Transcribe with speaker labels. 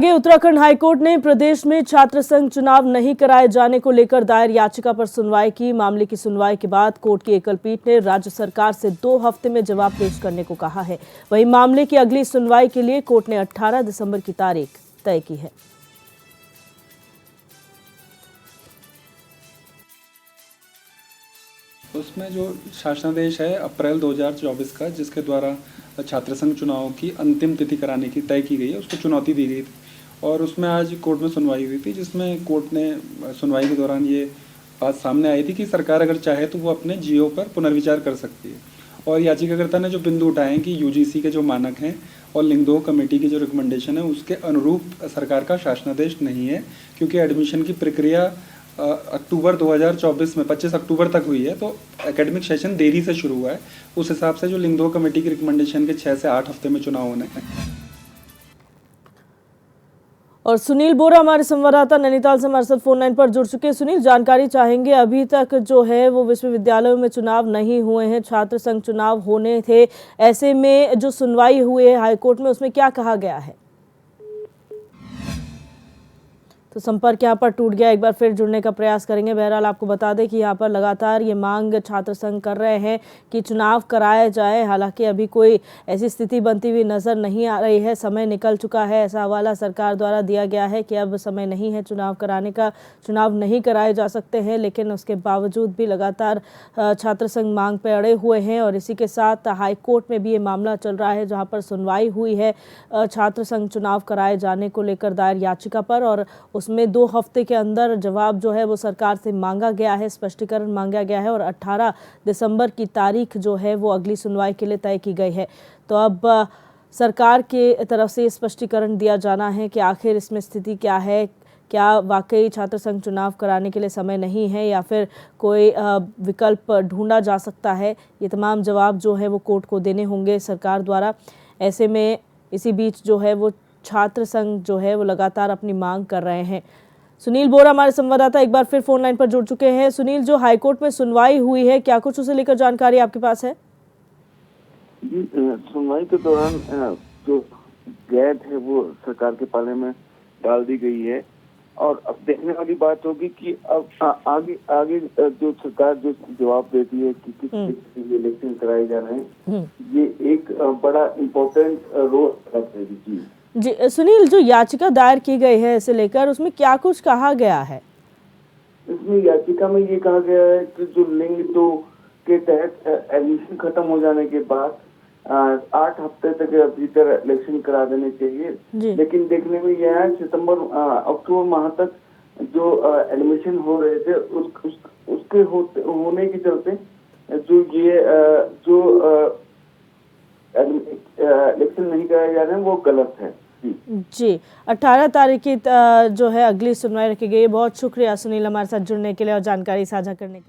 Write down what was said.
Speaker 1: Uttarakhand high court ने प्रदेश में छात्र संघ चुनाव नहीं कराए जाने को लेकर दायर याचिका पर सुनवाई की। मामले की सुनवाई के बाद कोर्ट की एकल पीठ ने राज्य सरकार से 2 हफ्ते में जवाब पेश करने को कहा है। वहीं मामले की अगली सुनवाई के लिए कोर्ट ने 18 दिसंबर की तारीख तय की है।
Speaker 2: उसमें जो शासनादेश है अप्रैल 2024 का, जिसके द्वारा छात्र संघ चुनाव की अंतिम तिथि कराने की तय की गई है, उसको चुनौती दी गई थी और उसमें आज कोर्ट में सुनवाई हुई थी, जिसमें कोर्ट ने सुनवाई के दौरान ये बात सामने आई थी कि सरकार अगर चाहे तो वो अपने जीओ पर पुनर्विचार कर सकती है। और याचिकाकर्ता ने जो बिंदु उठाए हैं कि यूजीसी के जो मानक हैं और लिंग 2 कमेटी की जो रिकमेंडेशन है उसके अनुरूप सरकार का शासनादेश नहीं है, क्योंकि एडमिशन की प्रक्रिया अक्टूबर 2024 में 25 अक्टूबर तक हुई है, तो एकेडमिक सेशन देरी से शुरू हुआ है। उस हिसाब से जो लिंग 2 कमेटी की रिकमेंडेशन के 6 से 8 हफ्ते में चुनाव होने हैं।
Speaker 1: और सुनील बोरा हमारे संवाददाता नैनीताल से हमारे साथ फोन लाइन पर जुड़ चुके हैं। सुनील, जानकारी चाहेंगे, अभी तक जो है वो विश्वविद्यालयों में चुनाव नहीं हुए हैं, छात्र संघ चुनाव होने थे, ऐसे में जो सुनवाई हुई है हाईकोर्ट में उसमें क्या कहा गया है? तो संपर्क यहाँ पर टूट गया, एक बार फिर जुड़ने का प्रयास करेंगे। बहरहाल आपको बता दें कि यहाँ पर लगातार ये मांग छात्र संघ कर रहे हैं कि चुनाव कराया जाए। हालांकि अभी कोई ऐसी स्थिति बनती हुई नजर नहीं आ रही है, समय निकल चुका है, ऐसा हवाला सरकार द्वारा दिया गया है कि अब समय नहीं है चुनाव कराने का, चुनाव नहीं कराए जा सकते हैं। लेकिन उसके बावजूद भी लगातार छात्र संघ मांग पर अड़े हुए हैं और इसी के साथ हाईकोर्ट में भी ये मामला चल रहा है, जहाँ पर सुनवाई हुई है छात्र संघ चुनाव कराए जाने को लेकर दायर याचिका पर, और उसमें 2 हफ्ते के अंदर जवाब जो है वो सरकार से मांगा गया है, स्पष्टीकरण मांगा गया है और 18 दिसंबर की तारीख जो है वो अगली सुनवाई के लिए तय की गई है। तो अब सरकार के तरफ से स्पष्टीकरण दिया जाना है कि आखिर इसमें स्थिति क्या है, क्या वाकई छात्र संघ चुनाव कराने के लिए समय नहीं है या फिर कोई विकल्प ढूंढा जा सकता है। ये तमाम जवाब जो है वो कोर्ट को देने होंगे सरकार द्वारा। ऐसे में इसी बीच जो है वो छात्र संघ जो है वो लगातार अपनी मांग कर रहे हैं। सुनील बोरा हमारे संवाददाता एक बार फिर फोन लाइन पर जुड़ चुके हैं। सुनील, जो हाईकोर्ट में सुनवाई हुई है, क्या कुछ उसे लेकर जानकारी आपके पास है?
Speaker 3: सुनवाई के दौरान जो गैद है वो सरकार के पाले में डाल दी गई है और अब देखने वाली बात होगी कि अब आगे जो सरकार जो जवाब देती है कि किस तरीके से इलेक्शन कराए जा रहे हैं, ये एक बड़ा इम्पोर्टेंट रोल रखेगी।
Speaker 1: जी सुनील, जो याचिका दायर की गई है इसे लेकर, उसमें क्या कुछ कहा गया है?
Speaker 3: इसमें याचिका में ये कहा गया है कि जो लिंग 2 के तहत एडमिशन खत्म हो जाने के बाद 8 हफ्ते तक भीतर इलेक्शन करा देने चाहिए। लेकिन देखने में यह है अक्टूबर माह तक जो एडमिशन हो रहे थे उसके होने के चलते जो ये जो इलेक्शन नहीं कराए जा रहे हैं वो गलत है।
Speaker 1: जी 18 तारीख की जो है अगली सुनवाई रखी गई है। बहुत शुक्रिया सुनील हमारे साथ जुड़ने के लिए और जानकारी साझा करने के लिए।